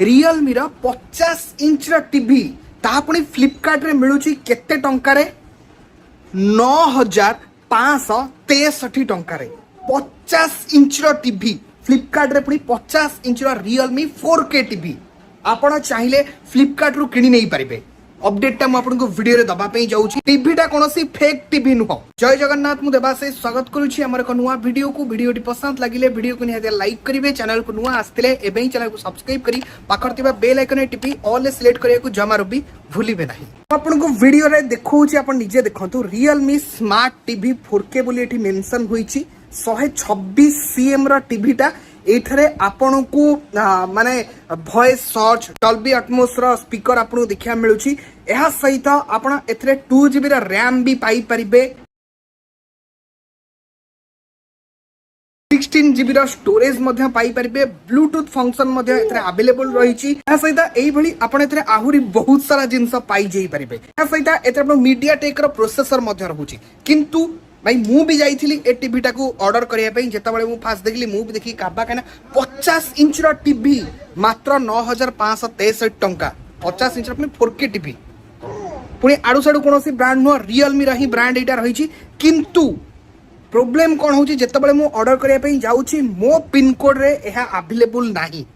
Realme रा 50 inch रा TV ता पुणी फ्लिपकार्ट रे मिलुची केते टंका रे 9563 टंका रे 50 इंच रा टीवी फ्लिपकार्ट रे पुणी 50 इंच रा Realme 4K टीवी आपण चाहिए फ्लिपकार्ट रु किनी नहीं पारिबे। अपडेटा मुझे वीडियो दबा जाऊँगी टीवीटा कौन फेक टीवी नुह। जय जगन्नाथ मुझे देवाशीष स्वागत करुच्ची आम एक नुआ वीडियो को। वीडियोटी पसंद लगे वीडियो को निहाती लाइक करेंगे, चैनल को नुआ आसते एवं चैनल को सब्सक्राइब करी पाखर बेल आइकन टिपी ऑल सिलेक्ट करने जमार भी भूलिबे नहीं। आपको वीडियो रे देखौछि आपण निजे देखंतु Realme स्मार्ट टीवी 4K बोली एठी मेंशन होईछि 126 cm रा टीवीटा एथरे आपन को माने वॉइस सर्च डॉल्बी एटमॉस रा स्पीकर आपन देखा मिलुछि। एहा सहित आपन एथरे 2GB रा रैम भी पाई परिबे, 16GB रा स्टोरेज मध्य पाई परिबे, ब्लूटूथ फंक्शन मध्य एथरे अवेलेबल रहिछि। एहा सहित एई भली आपन एथरे आहुरी बहुत सारा जिंस पाई जेई परिबे। एहा सहित एथरे आपन मीडिया टेक रा प्रोसेसर मध्य रहुछि। किंतु भाई मु भी जाइथिली ए टीवीटा को ऑर्डर करिया पई जेताबेले मु फास्ट देखली मु भी देखि काबा काना 50 इंच रा टीवी मात्र 9563 टंका 50 इंच रा 4K टीवी पुणी आडू साडू कोनोसी ब्रांड नो Realme रा ही ब्रांड एटा रहिछि। किंतु प्रॉब्लम कोन होछि जेताबेले मु ऑर्डर करिया पई जाउछि मो पिन कोड रे एहा अवेलेबल नाही।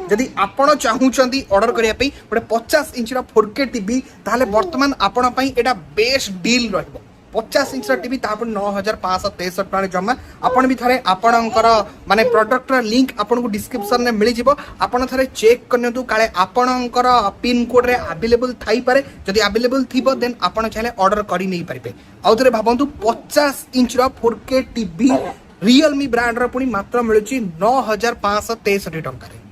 जदि आपण चाहूचंदी ऑर्डर करिया पई गोटे 50 इंच रा 4K टीवी ताले वर्तमान आपण पई एटा बेस्ट डील रहबो। 50 इंच टीवी तापर 9563 टका जमा। आपण भी थारे आपणकर माने प्रोडक्ट रा लिंक आपन को डिस्क्रिप्शन में मिल जिवो। आपण थारे चेक करनियंतु काले आपणकर पिन कोड रे अवेलेबल थाई पारे। जदि अवेलेबल थिबो देन आपण चाहे ऑर्डर करि नहीं पारिबे। आउ थरे भाबंतु 50 इंच रा 4K टीवी Realme ब्रांड रा पुनी मात्र मिलुची 9563 टका रे।